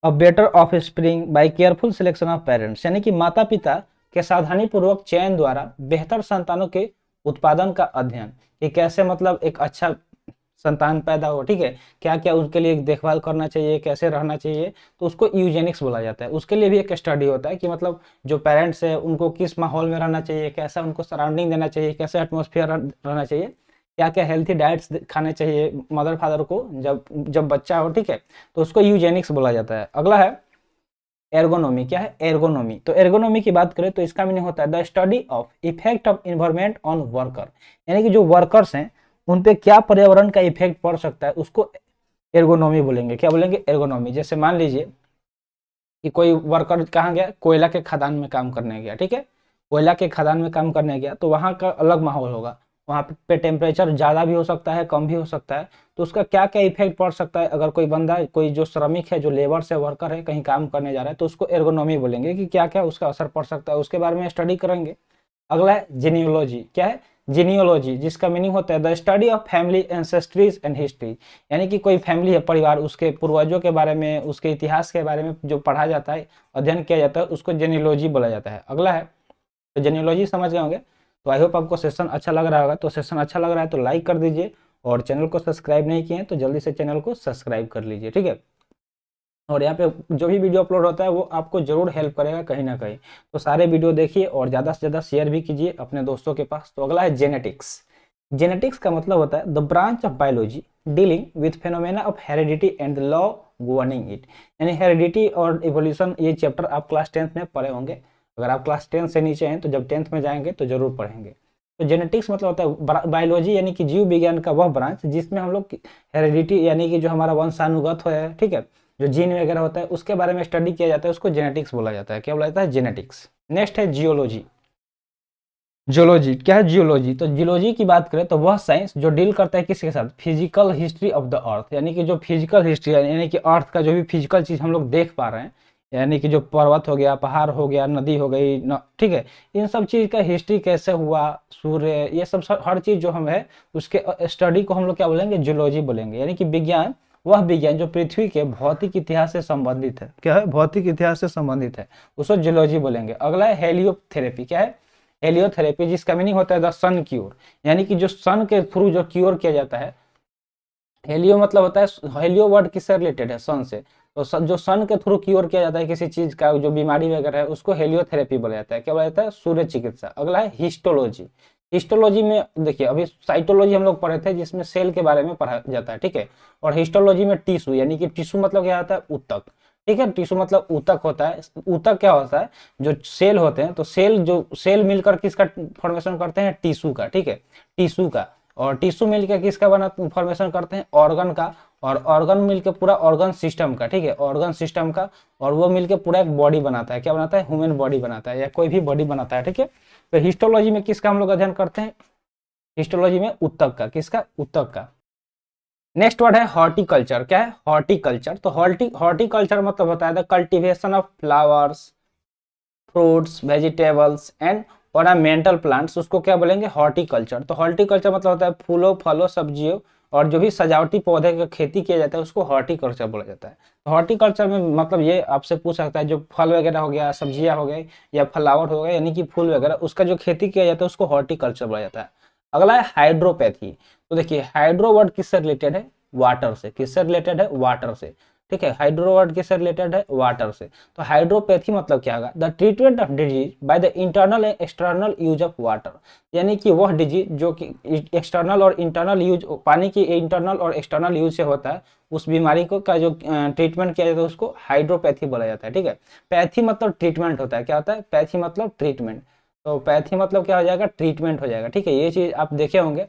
a better offspring by careful selection of parents, यानी कि माता पिता के सावधानी पूर्वक चयन द्वारा बेहतर संतानों के उत्पादन का अध्ययन, कि कैसे मतलब एक अच्छा संतान पैदा हो। ठीक है, क्या क्या उनके लिए देखभाल करना चाहिए, कैसे रहना चाहिए, तो उसको यूजेनिक्स बोला जाता है। उसके लिए भी एक स्टडी होता है कि मतलब जो पेरेंट्स है उनको किस माहौल में रहना चाहिए, कैसा उनको सराउंडिंग देना चाहिए, कैसे एटमोसफियर रहना चाहिए, क्या क्या हेल्थी डाइट्स खाने चाहिए मदर फादर को जब जब बच्चा हो। ठीक है, तो उसको यूजेनिक्स बोला जाता है। अगला है एर्गोनॉमी। क्या है? एर्गोनॉमी। तो एर्गोनॉमी की बात करें तो इसका मीनिंग होता है the study of effect of environment on worker, यानी कि जो वर्कर्स हैं उन पे क्या पर्यावरण का इफेक्ट पड़ सकता है उसको एर्गोनॉमी बोलेंगे। क्या बोलेंगे? एर्गोनॉमी। जैसे मान लीजिए कि कोई वर्कर कहाँ गया, कोयला के खदान में काम करने गया। ठीक है, कोयला के खदान में काम करने गया तो वहाँ का अलग माहौल होगा, वहाँ पे टेम्परेचर ज़्यादा भी हो सकता है, कम भी हो सकता है। तो उसका क्या क्या इफेक्ट पड़ सकता है, अगर कोई बंदा, कोई जो श्रमिक है, जो लेबर से वर्कर है, कहीं काम करने जा रहा है, तो उसको एर्गोनॉमी बोलेंगे कि क्या क्या उसका असर पड़ सकता है, उसके बारे में स्टडी करेंगे। अगला है जीनियोलॉजी। क्या है? जीनियोलॉजी, जिसका मीनिंग होता है the study of family ancestries and history, यानी कि कोई फैमिली है, परिवार, उसके पूर्वजों के बारे में, उसके इतिहास के बारे में जो पढ़ा जाता है, अध्ययन किया जाता है, उसको जेनियोलॉजी बोला जाता है। अगला है, तो जेनियोलॉजी समझ गए होंगे। तो आई होप आपको सेशन अच्छा लग रहा होगा। तो सेशन अच्छा लग रहा है तो लाइक कर दीजिए, और चैनल को सब्सक्राइब नहीं किए हैं तो जल्दी से चैनल को सब्सक्राइब कर लीजिए, ठीक है। और यहाँ पे जो भी वीडियो अपलोड होता है वो आपको जरूर हेल्प करेगा कहीं ना कहीं। तो सारे वीडियो देखिए और ज़्यादा से ज़्यादा शेयर भी कीजिए अपने दोस्तों के पास। तो अगला है जेनेटिक्स। जेनेटिक्स का मतलब होता है the branch of biology dealing with phenomena of heredity and the law governing it, यानी हेरिडिटी और इवोल्यूशन, ये चैप्टर आप क्लास 10th में पढ़े होंगे। अगर आप क्लास 10 से नीचे हैं तो जब 10th में जाएंगे तो जरूर पढ़ेंगे। तो जेनेटिक्स मतलब होता है बायोलॉजी, यानी कि जीव विज्ञान का वह ब्रांच जिसमें हम लोग हेरिडिटी, यानी कि जो हमारा वंशानुगत है, ठीक है, जो जीन वगैरह होता है उसके बारे में स्टडी किया जाता है, उसको जेनेटिक्स बोला जाता है। क्या बोला जाता है? जेनेटिक्स। नेक्स्ट है जियोलॉजी। जियोलॉजी क्या है? जियोलॉजी, तो जियोलॉजी की बात करें तो वह साइंस जो डील करता है किसके साथ? Physical history of the earth, यानी कि जो फिजिकल हिस्ट्री है, यानी कि अर्थ का जो भी फिजिकल चीज हम लोग देख पा रहे हैं, यानी कि जो पर्वत हो गया, पहाड़ हो गया, नदी हो गई, ठीक है, इन सब चीज का हिस्ट्री कैसे हुआ, सूर्य, ये सब हर चीज जो हम है उसके स्टडी को हम लोग क्या बोलेंगे? जियोलॉजी बोलेंगे। यानी कि विज्ञान, वह विज्ञान जो पृथ्वी के भौतिक इतिहास से संबंधित है। क्या है? भौतिक इतिहास से संबंधित है, उसको जियोलॉजी बोलेंगे। अगला है हेलियोथेरेपी। क्या है? हेलियोथेरेपी, जिसका मीनिंग होता है द सन क्योर, यानी कि जो सन के थ्रू जो क्योर किया जाता है। हेलियो मतलब होता है, हेलियो वर्ड किससे रिलेटेड है? सन से। तो जो सन के थ्रू क्योर किया जाता है किसी चीज का, जो बीमारी वगैरह है, उसको हेलियोथेरेपी बोला जाता है। क्या बोला जाता है? सूर्य चिकित्सा। अगला है हिस्टोलॉजी। हिस्टोलॉजी में देखिए, अभी साइटोलॉजी हम लोग पढ़े थे जिसमें सेल के बारे में पढ़ा जाता है, ठीक है। और हिस्टोलॉजी में टिश्यू, यानी कि टिश्यू मतलब क्या होता है? ऊतक, ठीक है। टिश्यू मतलब ऊतक होता है। ऊतक क्या होता है? जो सेल होते हैं, तो सेल, जो सेल मिलकर किसका फॉर्मेशन करते हैं? टिश्यू का, ठीक है, टिश्यू का। और टिश्यू मिलकर किसका बना फॉर्मेशन करते हैं? ऑर्गन का। और ऑर्गन मिलकर पूरा ऑर्गन सिस्टम का, ठीक है, ऑर्गन सिस्टम का। और वो मिलकर पूरा एक बॉडी बनाता है। क्या बनाता है? ह्यूमन बॉडी बनाता है, या कोई भी बॉडी बनाता है, ठीक है। तो हिस्टोलॉजी में किसका हम लोग अध्ययन करते हैं? हिस्टोलॉजी में ऊतक का। किसका? ऊतक का। नेक्स्ट वर्ड है हॉर्टिकल्चर। क्या है? हॉर्टिकल्चर। तो हॉर्टिकल्चर मतलब होता है the cultivation of flowers, fruits, vegetables and ornamental plants, उसको क्या बोलेंगे? हॉर्टिकल्चर। तो हॉर्टिकल्चर मतलब होता है फूलों, फलों, सब्जियों और जो भी सजावटी पौधे का खेती किया जाता है उसको हॉर्टिकल्चर बोला जाता है। तो हॉर्टिकल्चर में मतलब ये आपसे पूछ सकता है, जो फल वगैरह हो गया, सब्जियां हो गई, या फ्लावर हो गए, यानी कि फूल वगैरह, उसका जो खेती किया जाता है उसको हॉर्टिकल्चर बोला जाता है। अगला है हाइड्रोपैथी। तो देखिए, हाइड्रो वर्ड किससे रिलेटेड है? वाटर से। किससे रिलेटेड है? वाटर से, ठीक है। हाइड्रो वर्ड किससे रिलेटेड है? वाटर से। तो हाइड्रोपैथी मतलब क्या होगा? The treatment of disease by the internal and external use of water, यानी कि वह डिजीज जो कि एक्सटर्नल और इंटरनल यूज, पानी की इंटरनल और एक्सटर्नल यूज से होता है, उस बीमारी को का जो ट्रीटमेंट किया जाता है उसको हाइड्रोपैथी बोला जाता है, ठीक है। पैथी मतलब ट्रीटमेंट होता है। क्या होता है? पैथी मतलब ट्रीटमेंट। तो पैथी मतलब क्या हो जाएगा? ट्रीटमेंट हो जाएगा, ठीक है। ये चीज आप देखे होंगे,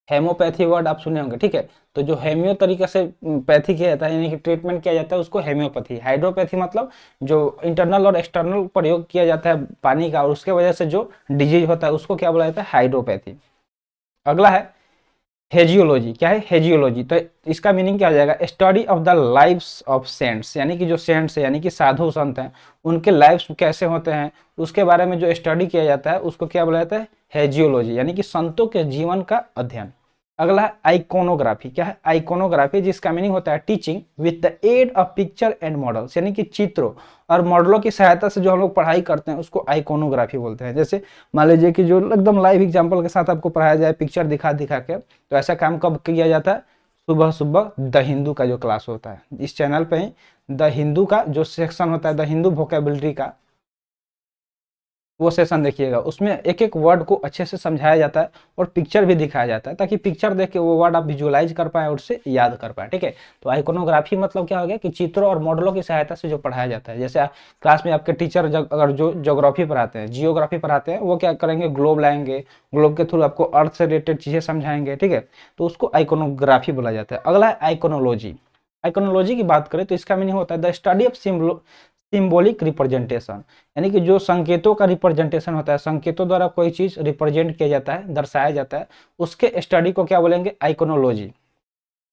हेमोपैथी वर्ड आप सुने होंगे, ठीक है। तो जो हेमियो तरीके से पैथी किया जाता है, यानी कि ट्रीटमेंट किया जाता है, उसको हेमियोपैथी। हाइड्रोपैथी मतलब जो इंटरनल और एक्सटर्नल प्रयोग किया जाता है पानी का, और उसके वजह से जो डिजीज होता है उसको क्या बोला जाता है? हाइड्रोपैथी। अगला है हेजियोलॉजी। क्या है? हेजियोलॉजी। तो इसका मीनिंग क्या हो जाएगा? Study of the lives of cents, यानी कि जो सेंट्स है, यानी कि साधु संत हैं, उनके लाइव्स कैसे होते हैं उसके बारे में जो स्टडी किया जाता है उसको क्या बोला जाता है? हेजियोलॉजी, यानी कि संतों के जीवन का अध्ययन। अगला है आइकोनोग्राफी। क्या है? आइकोनोग्राफी, जिसका मीनिंग होता है teaching with the aid of picture and models, यानी कि चित्रों और मॉडलों की सहायता से जो हम लोग पढ़ाई करते हैं उसको आइकोनोग्राफी बोलते हैं। जैसे मान लीजिए कि जो एकदम लाइव एग्जांपल के साथ आपको पढ़ाया जाए, पिक्चर दिखा दिखा के, तो ऐसा काम कब किया जाता है? सुबह सुबह द हिंदू का जो क्लास होता है, इस चैनल पे ही द हिंदू का जो सेक्शन होता है, द हिंदू वोकेबुलरी का, वो सेशन देखिएगा। उसमें एक एक वर्ड को अच्छे से समझाया जाता है और पिक्चर भी दिखाया जाता है, ताकि पिक्चर देख के वो वर्ड आप विजुअलाइज कर पाए और उससे याद कर पाए, ठीक है। तो आइकोनोग्राफी मतलब क्या हो गया? कि चित्रों और मॉडलों की सहायता से जो पढ़ाया जाता है। जैसे क्लास में आपके टीचर अगर जो ज्योग्राफी पढ़ाते हैं, जियोग्राफी पढ़ाते हैं, वो क्या करेंगे? ग्लोब लाएंगे, ग्लोब के थ्रू आपको अर्थ से रिलेटेड चीजें समझाएंगे, ठीक है। तो उसको आइकोनोग्राफी बोला जाता है। अगला है आइकोनोलॉजी। आइकोनोलॉजी की बात करें तो इसका मीनिंग होता है the study of symbolic representation, यानी कि जो संकेतों का रिप्रेजेंटेशन होता है, संकेतों द्वारा कोई चीज रिप्रेजेंट किया जाता है, दर्शाया जाता है, उसके स्टडी को क्या बोलेंगे, आइकोनोलॉजी।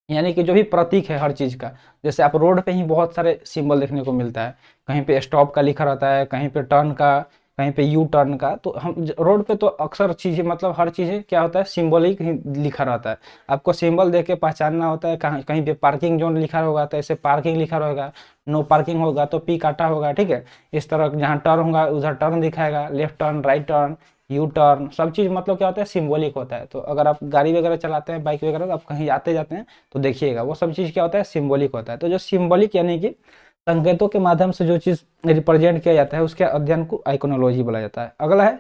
यानी कि जो भी प्रतीक है हर चीज का, जैसे आप रोड पे ही बहुत सारे सिंबल देखने को मिलता है, कहीं पे स्टॉप का लिखा रहता है, कहीं पे टर्न का, कहीं पे यू टर्न का। तो हम रोड पे तो अक्सर चीजें, मतलब हर चीजें क्या होता है, सिंबलिक ही लिखा रहता है। आपको सिंबल देख के पहचानना होता है, कहीं कहीं पे पार्किंग जोन लिखा होगा तो ऐसे पार्किंग लिखा रहेगा, नो पार्किंग होगा तो पी काटा होगा, ठीक है। इस तरह जहाँ टर्न होगा उधर टर्न दिखाएगा, left turn, right turn, U turn, सब चीज मतलब क्या होता है, सिंबॉलिक होता है। तो अगर आप गाड़ी वगैरह चलाते हैं, बाइक वगैरह, तो आप कहीं आते जाते हैं तो देखिएगा वो सब चीज क्या होता है, सिंबॉलिक होता है। तो जो सिंबॉलिक यानी कि संकेतों के माध्यम से जो चीज रिप्रेजेंट किया जाता है, उसके अध्ययन को आइकोनोलॉजी बोला जाता है। अगला है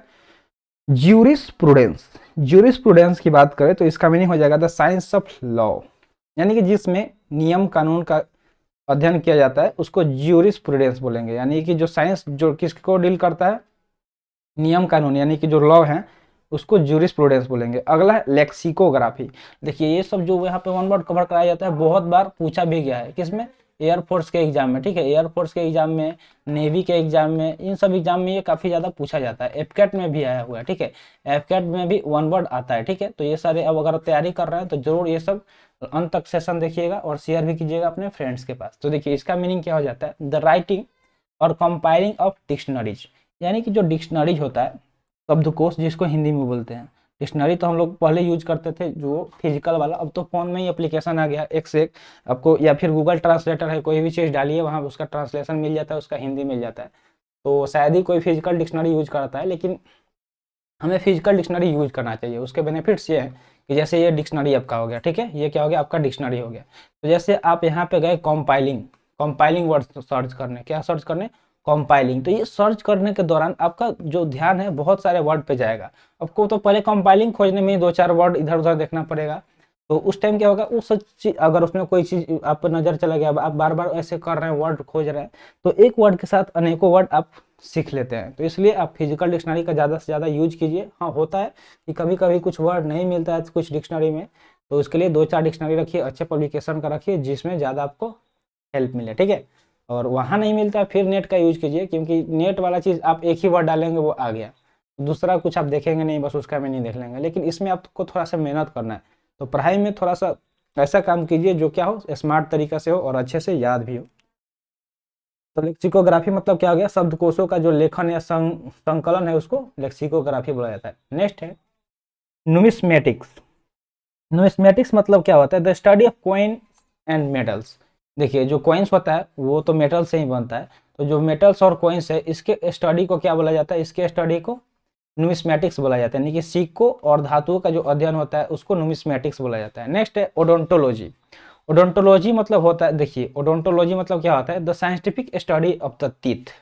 ज्यूरिस प्रूडेंस। ज्यूरिस प्रूडेंस की बात करें तो इसका मीनिंग हो जाएगा द साइंस ऑफ लॉ, यानी कि जिसमें नियम कानून का अध्ययन किया जाता है उसको ज्यूरिस प्रूडेंस बोलेंगे। यानी कि जो साइंस जो किसको डील करता है, नियम कानून, यानी कि जो लॉ है उसको ज्यूरिस्प्रूडेंस बोलेंगे। अगला है लेक्सिकोग्राफी। देखिए ये सब जो यहाँ पे वन वर्ड कवर कराया जाता है, बहुत बार पूछा भी गया है, किसमें, एयरफोर्स के एग्जाम में, ठीक है, एयरफोर्स के एग्जाम में, नेवी के एग्जाम में, इन सब एग्जाम में ये काफी ज्यादा पूछा जाता है। एफकेट में भी आया हुआ है, ठीक है, एफकेट में भी वन वर्ड आता है, ठीक है। तो ये सारे अब अगर तैयारी कर रहे हैं तो जरूर ये सब अंत तक सेशन देखिएगा और शेयर भी कीजिएगा अपने फ्रेंड्स के पास। तो देखिए इसका मीनिंग क्या हो जाता है, द राइटिंग और कंपाइलिंग ऑफ डिक्शनरीज, यानी कि जो डिक्शनरीज होता है, शब्दकोश जिसको हिंदी में बोलते हैं। डिक्शनरी तो हम लोग पहले यूज करते थे जो फिजिकल वाला, अब तो फोन में ही एप्लीकेशन आ गया एक से एक आपको, या फिर गूगल ट्रांसलेटर है, कोई भी चीज़ डालिए वहाँ उसका ट्रांसलेशन मिल जाता है, उसका हिंदी मिल जाता है। तो शायद ही कोई फिजिकल डिक्शनरी यूज करता है, लेकिन हमें फिजिकल डिक्शनरी यूज करना चाहिए। उसके बेनिफिट्स ये हैं कि जैसे ये डिक्शनरी आपका हो गया, ठीक है, ये क्या हो गया, आपका डिक्शनरी हो गया। तो जैसे आप यहाँ पे गए कंपाइलिंग, कंपाइलिंग वर्ड सर्च करने, क्या सर्च करने, कंपाइलिंग। तो ये सर्च करने के दौरान आपका जो ध्यान है बहुत सारे वर्ड पे जाएगा। आपको तो पहले कंपाइलिंग खोजने में दो चार वर्ड इधर उधर देखना पड़ेगा। तो उस टाइम क्या होगा, उस चीज अगर उसमें कोई चीज आप पर नजर चला गया, आप बार बार ऐसे कर रहे हैं, वर्ड खोज रहे हैं, तो एक वर्ड के साथ अनेकों वर्ड आप सीख लेते हैं। तो इसलिए आप फिजिकल डिक्शनरी का ज़्यादा से ज़्यादा यूज कीजिए। हाँ होता है कि कभी कभी कुछ वर्ड नहीं मिलता है कुछ डिक्शनरी में, तो उसके लिए दो चार डिक्शनरी रखिए, अच्छे पब्लिकेशन का रखिए जिसमें ज़्यादा आपको हेल्प मिले, ठीक है। और वहाँ नहीं मिलता है फिर नेट का यूज कीजिए, क्योंकि नेट वाला चीज़ आप एक ही वर्ड डालेंगे वो आ गया, दूसरा कुछ आप देखेंगे नहीं, बस उसका मीनिंग देख लेंगे। लेकिन इसमें आपको थोड़ा सा मेहनत करना है। तो पढ़ाई में थोड़ा सा ऐसा काम कीजिए जो क्या हो, स्मार्ट तरीका से हो और अच्छे से याद भी हो। तो लेक्सिकोग्राफी मतलब क्या हो गया, शब्दकोशों का जो लेखन या संकलन है उसको लेक्सिकोग्राफी बोला जाता है। नेक्स्ट है नुमिस्मेटिक्स। नुमिस्मेटिक्स मतलब क्या होता है, the study of coin and metals. देखिए जो कॉइन्स होता है वो तो मेटल से ही बनता है, तो जो मेटल्स और कॉइन्स है इसके स्टडी को क्या बोला जाता है, इसके स्टडी को नुमिस्मेटिक्स बोला जाता है। यानी कि सिक्कों और धातुओं का जो अध्ययन होता है उसको नुमिस्मेटिक्स बोला जाता है। नेक्स्ट है ओडोंटोलॉजी। ओडोंटोलॉजी मतलब होता है, देखिए ओडोंटोलॉजी मतलब क्या होता है, the scientific study of the teeth,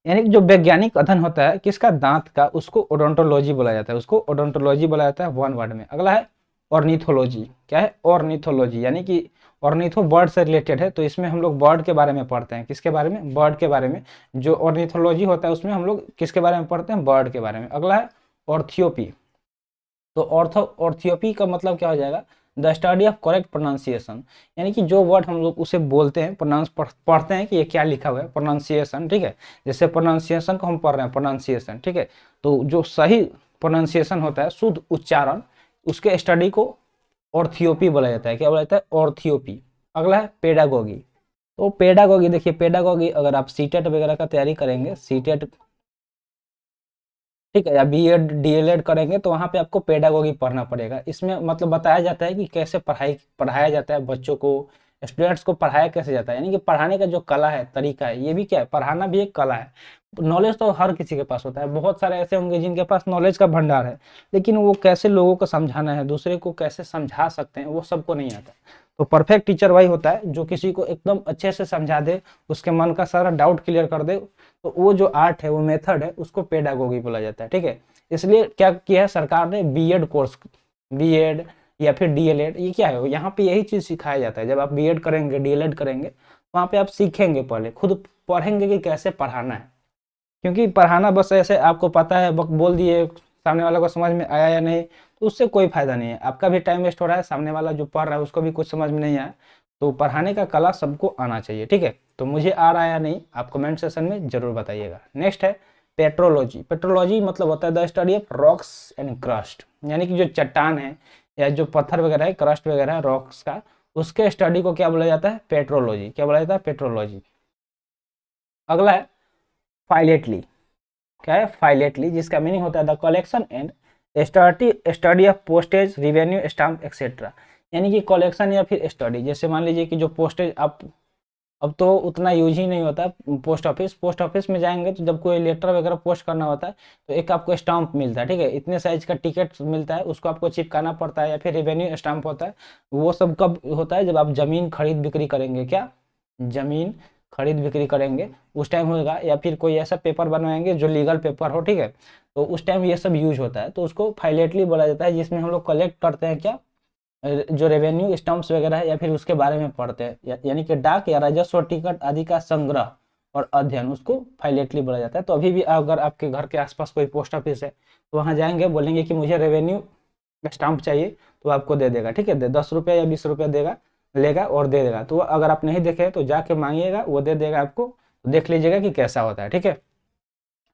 यानी कि जो वैज्ञानिक अध्ययन होता है किसका, दांत का, उसको ओडोंटोलॉजी बोला जाता है, उसको ओडोंटोलॉजी बोला जाता है वन वर्ड में। अगला है ऑर्निथोलॉजी। क्या है, ऑर्निथोलॉजी, यानी कि ऑर्निथो बर्ड से रिलेटेड है, तो इसमें हम लोग बर्ड के बारे में पढ़ते हैं, किसके बारे में, बर्ड के बारे में। जो ऑर्निथोलॉजी होता है उसमें हम लोग किसके बारे में पढ़ते हैं, बर्ड के बारे में। अगला है ऑर्थियोपी। तो ऑर्थियोपी का मतलब क्या हो जाएगा, the study of correct pronunciation, यानी कि जो वर्ड हम लोग उसे बोलते हैं, प्रोनाउंस पढ़ते हैं कि ये क्या लिखा हुआ है, प्रोनाउंसिएशन, ठीक है। जैसे प्रोनाउंसिएशन को हम पढ़ रहे हैं, प्रोनाउंसिएशन, ठीक है। तो जो सही प्रोनाउंसिएशन होता है, शुद्ध उच्चारण, उसके स्टडी को ऑर्थियोपी बोला जाता है। क्या बोला जाता है, ऑर्थियोपी। अगला है पेडागोगी। तो पेडागोगी, देखिए पेडागोगी अगर आप सीटेट वगैरह का तैयारी करेंगे, सीटेट, ठीक है, या बीएड डीएलएड करेंगे तो वहाँ पे आपको पेडागोगी पढ़ना पड़ेगा। इसमें मतलब बताया जाता है कि कैसे पढ़ाया जाता है बच्चों को, स्टूडेंट्स को पढ़ाया कैसे जाता है, यानी कि पढ़ाने का जो कला है, तरीका है, ये भी क्या है, पढ़ाना भी एक कला है। नॉलेज तो हर किसी के पास होता है, बहुत सारे ऐसे होंगे जिनके पास नॉलेज का भंडार है, लेकिन वो कैसे लोगों को समझाना है, दूसरे को कैसे समझा सकते हैं, वो सबको नहीं आता। तो परफेक्ट टीचर वही होता है जो किसी को एकदम अच्छे से समझा दे, उसके मन का सारा डाउट क्लियर कर दे। तो वो जो आर्ट है, वो मेथड है, उसको पेडागोगी बोला जाता है, ठीक है। इसलिए क्या किया है सरकार ने, बीएड कोर्स, बीएड या फिर डीएलएड, ये क्या है, यहाँ पे यही चीज सिखाया जाता है। जब आप बीएड करेंगे, डीएलएड करेंगे, वहाँ पे आप सीखेंगे, पहले खुद पढ़ेंगे कि कैसे पढ़ाना है। क्योंकि पढ़ाना बस ऐसे आपको पता है, बोल दिए, सामने वाला को समझ में आया या नहीं, तो उससे कोई फायदा नहीं है, आपका भी टाइम वेस्ट हो रहा है, सामने वाला जो पढ़ रहा है उसको भी कुछ समझ में नहीं आया, तो पढ़ाने का कला सबको आना चाहिए, ठीक है। तो मुझे आ रहा है या नहीं, आप कमेंट सेक्शन में जरूर बताइएगा। नेक्स्ट है पेट्रोलॉजी। पेट्रोलॉजी मतलब होता है the study of rocks and crust, यानी कि जो चट्टान है या जो पत्थर वगैरह है, क्रस्ट वगैरह है रॉक्स का, उसके स्टडी को क्या बोला जाता है? पेट्रोलॉजी। क्या बोला जाता है? पेट्रोलॉजी। अगला है फाइलेटली। क्या है? फाइलेटली, जिसका मीनिंग होता है the collection and study of postage, revenue, stamp etcetera, यानी कि कलेक्शन या फिर स्टडी। जैसे मान लीजिए कि जो पोस्टेज, आप अब तो उतना यूज ही नहीं होता पोस्ट ऑफिस में जाएंगे तो जब कोई लेटर वगैरह पोस्ट करना होता है तो एक आपको स्टाम्प मिलता है, ठीक है, इतने साइज का टिकट मिलता है, उसको आपको चिपकाना पड़ता है, या फिर रेवेन्यू स्टाम्प होता है। वो सब कब होता है? जब आप जमीन खरीद बिक्री करेंगे। क्या? जमीन खरीद बिक्री करेंगे उस टाइम होगा, या फिर कोई ऐसा पेपर बनवाएंगे जो लीगल पेपर हो, ठीक है, तो उस टाइम ये सब यूज होता है। तो उसको फाइलेटली बोला जाता है, जिसमें हम लोग कलेक्ट करते हैं क्या, जो रेवेन्यू स्टम्प्स वगैरह है, या फिर उसके बारे में पढ़ते हैं, यानी कि डाक या राजस्व टिकट आदि का संग्रह और अध्ययन, उसको फाइलेटली बोला जाता है। तो अभी भी अगर आपके घर के आसपास कोई पोस्ट ऑफिस है तो वहाँ जाएंगे, बोलेंगे कि मुझे रेवेन्यू स्टाम्प चाहिए, तो आपको दे देगा, ठीक है, 10 रुपये या 20 रुपये देगा, लेगा और दे देगा। तो अगर आप नहीं देखे तो जाके मांगिएगा, वो दे देगा आपको, तो देख लीजिएगा कि कैसा होता है, ठीक है।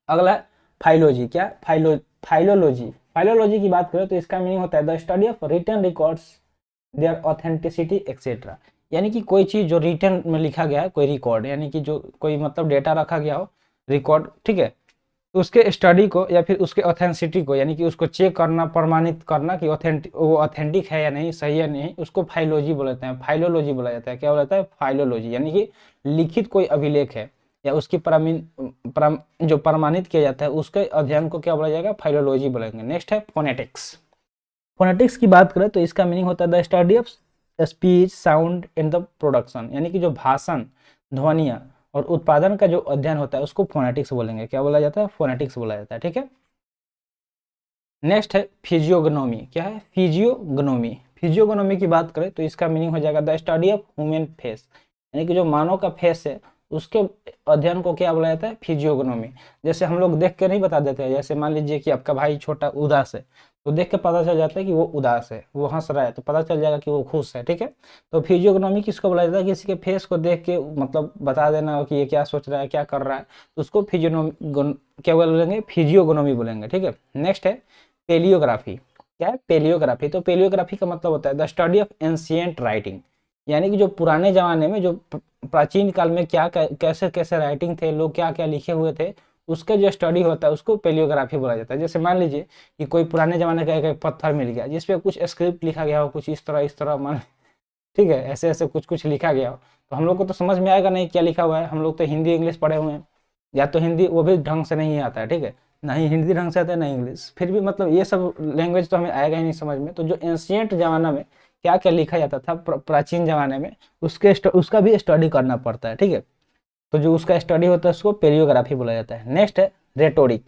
अगला है फाइलोजी। क्या? फाइलोलॉजी। फाइलोलॉजी की बात करें तो इसका मीनिंग होता है the study of written records, their authenticity etcetera, यानी कि कोई चीज़ जो रिटन में लिखा गया है, कोई रिकॉर्ड, यानी कि जो कोई मतलब डेटा रखा गया हो, रिकॉर्ड, ठीक है, तो उसके स्टडी को या फिर उसके ऑथेंटिसिटी को, यानी कि उसको चेक करना, प्रमाणित करना कि वो ऑथेंटिक है या नहीं, सही है नहीं, उसको फाइलोजी बोला जाता है, फाइलोलॉजी बोला जाता है। क्या बोला जाता है? फाइलोलॉजी, यानी कि लिखित कोई अभिलेख है या उसकी जो प्रमाणित किया जाता है, उसके अध्ययन को क्या बोला जाएगा? फाइलोलॉजी बोलेंगे। नेक्स्ट है फोनेटिक्स। फोनेटिक्स की बात करें तो इसका मीनिंग होता है the study of speech, sound and the production, यानी कि जो भाषण, ध्वनियाँ और उत्पादन का जो अध्ययन होता है उसको फोनेटिक्स बोलेंगे। क्या बोला जाता है? फोनेटिक्स बोला जाता है, ठीक है। नेक्स्ट है फिजियोग्नोमी। क्या है? फिजियोग्नोमी। फिजियोग्नोमी की बात करें तो इसका मीनिंग हो जाएगा the study of human face, यानी कि जो मानव का फेस है उसके अध्ययन को क्या बोला जाता है? फिजियोग्नोमी। जैसे हम लोग देख के नहीं बता देते हैं, जैसे मान लीजिए कि आपका भाई छोटा उदास है, तो देख के पता चल जाता है कि वो उदास है, वो हंस रहा है तो पता चल जाएगा कि वो खुश है, ठीक है। तो फिजियोग्नोमी किसको बोला जाता है? किसी के फेस को देख के मतलब बता देना कि ये क्या सोच रहा है, क्या कर रहा है, तो उसको क्या बोलेंगे? फिजियोग्नोमी बोलेंगे, ठीक है। नेक्स्ट है पेलियोग्राफी। क्या है? पेलियोग्राफी। तो पेलियोग्राफी का मतलब होता है the study of ancient writing, यानी कि जो पुराने जमाने में, जो प्राचीन काल में क्या कैसे कैसे राइटिंग थे, लोग क्या क्या लिखे हुए थे, उसका जो स्टडी होता है उसको पेलियोग्राफी बोला जाता है। जैसे मान लीजिए कि कोई पुराने जमाने का एक पत्थर मिल गया जिसपे कुछ स्क्रिप्ट लिखा गया हो, कुछ इस तरह मान, ठीक है, ऐसे ऐसे कुछ कुछ लिखा गया हो, तो हम लोग को तो समझ में आएगा नहीं क्या लिखा हुआ है, हम लोग तो हिंदी इंग्लिश पढ़े हुए हैं, या तो हिंदी वो भी ढंग से नहीं आता है, ठीक है, ना ही हिंदी ढंग से आता है ना इंग्लिश, फिर भी मतलब ये सब लैंग्वेज तो हमें आएगा ही नहीं समझ में। तो जो एंशिएंट जमाना में क्या क्या लिखा जाता था प्राचीन जमाने में, उसका भी स्टडी करना पड़ता है, ठीक है। तो जो उसका स्टडी होता है उसको पेलियोग्राफी बोला जाता है। नेक्स्ट है रेटोरिक।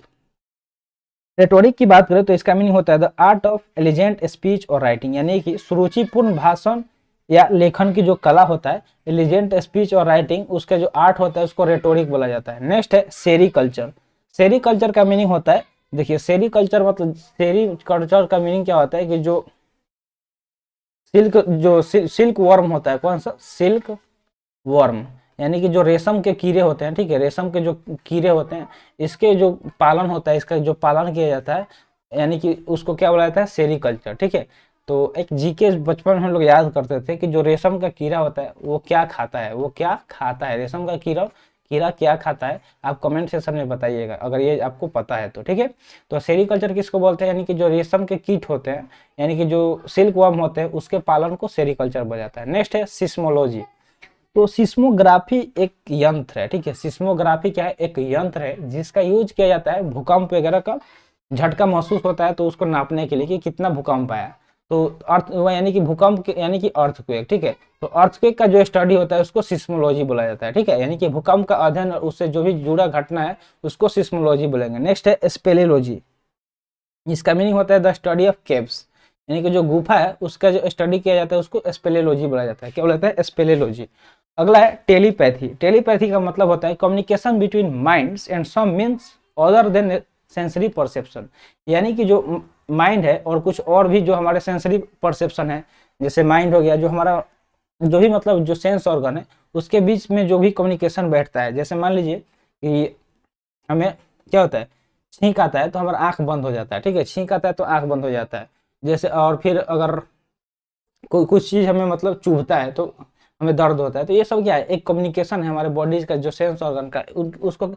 रेटोरिक की बात करें तो इसका मीनिंग होता है द आर्ट ऑफ एलिजेंट स्पीच और राइटिंग, यानी कि सुरुचिपूर्ण भाषण या लेखन की जो कला होता है, एलिजेंट स्पीच और राइटिंग, उसका जो आर्ट होता है उसको रेटोरिक बोला जाता है। नेक्स्ट है सेरिकल्चर। सेरिकल्चर का मीनिंग होता है, देखिए सेरिकल्चर मतलब, सेरिकल्चर का मीनिंग क्या होता है कि जो सिल्क वर्म होता है, कौन सा? सिल्क वर्म, यानी कि जो रेशम के कीड़े होते हैं, ठीक है, रेशम के जो कीड़े होते हैं, इसके जो पालन होता है, इसका जो पालन किया जाता है, यानी कि उसको क्या बोला जाता है? सेरिकल्चर, ठीक है। तो एक जीके बचपन में हम लोग याद करते थे कि जो रेशम का कीड़ा होता है वो क्या खाता है, वो क्या खाता है, रेशम का कीड़ा कीड़ा क्या खाता है, आप कमेंट सेक्शन में बताइएगा अगर ये आपको पता है तो, ठीक है। तो सेरिकल्चर किसको बोलते हैं? यानी कि जो रेशम के कीट होते हैं, यानी कि जो सिल्क वर्म होते हैं, उसके पालन को सेरिकल्चर बोला जाता है। नेक्स्ट है सिस्मोलॉजी। तो सिस्मोग्राफी एक यंत्र है, ठीक है। सिस्मोग्राफी क्या है? एक यंत्र है जिसका यूज किया जाता है भूकंप वगैरह का झटका महसूस होता है तो उसको नापने के लिए कि कितना भूकंप आया। तो अर्थ यानी कि भूकंप यानी कि अर्थक्वेक, ठीक है। तो अर्थक्वेक का जो स्टडी होता है उसको सिस्मोलॉजी बोला जाता है, ठीक है, यानी कि भूकंप का अध्ययन और उससे जो भी जुड़ा घटना है उसको सिस्मोलॉजी बोलेंगे। नेक्स्ट है स्पेलेलॉजी। इसका मीनिंग होता है द स्टडी ऑफ केव्स, यानी कि जो गुफा है उसका जो स्टडी किया जाता है उसको स्पेलेलॉजी बोला जाता है। क्या बोला जाता है? स्पेलेलॉजी। अगला है टेलीपैथी। टेलीपैथी का मतलब होता है communication between minds and some means other than sensory perception, यानी कि जो माइंड है और कुछ और भी जो हमारे सेंसरी परसेप्शन है, जैसे माइंड हो गया जो हमारा जो भी मतलब जो सेंस ऑर्गन है उसके बीच में जो भी कम्युनिकेशन बैठता है, जैसे मान लीजिए कि हमें क्या होता है, छींक आता है तो हमारा आंख बंद हो जाता है, ठीक है, छींक आता है तो आंख बंद हो जाता है। जैसे और फिर अगर कोई कुछ चीज़ हमें मतलब चुभता है तो हमें दर्द होता है, तो ये सब क्या है, एक कम्युनिकेशन है हमारे बॉडीज का जो सेंस ऑर्गन का, उसको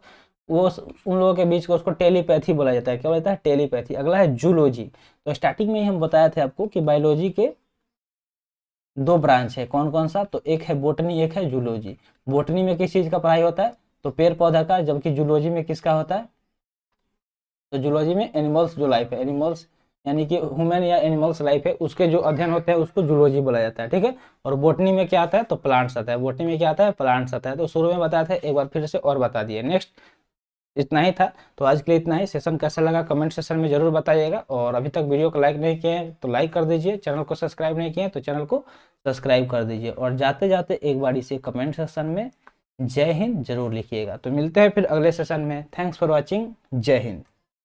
वो उन लोगों के बीच का उसको टेलीपैथी बोला जाता है। क्या बोला जाता है? टेलीपैथी। अगला है जूलॉजी। तो स्टार्टिंग में ही हम बताए थे आपको कि बायोलॉजी के दो ब्रांच है, कौन कौन सा? तो एक है बोटनी, एक है जूलॉजी। बोटनी में किस चीज़ का पढ़ाई होता है? तो पेड़ पौधा का। जबकि जूलॉजी में किसका होता है? तो जूलॉजी में एनिमल्स जो लाइफ है, एनिमल्स यानी कि ह्यूमन या एनिमल्स लाइफ है, उसके जो अध्ययन होते हैं उसको जूलॉजी बोला जाता है, ठीक है। और बोटनी में क्या आता है? तो प्लांट्स आता है। बोटनी में क्या आता है? प्लांट्स आता है। तो शुरू में बताया था, एक बार फिर से और बता दिए। नेक्स्ट इतना ही था। तो आज के लिए इतना ही। सेशन कैसा लगा कमेंट सेशन में जरूर बताइएगा। और अभी तक वीडियो को लाइक नहीं किए हैं तो लाइक कर दीजिए, चैनल को सब्सक्राइब नहीं किए हैं तो चैनल को सब्सक्राइब कर दीजिए। और जाते जाते एक बार इसे कमेंट सेक्शन में जय हिंद जरूर लिखिएगा। तो मिलते हैं फिर अगले सेशन में। Thanks for watching. जय हिंद।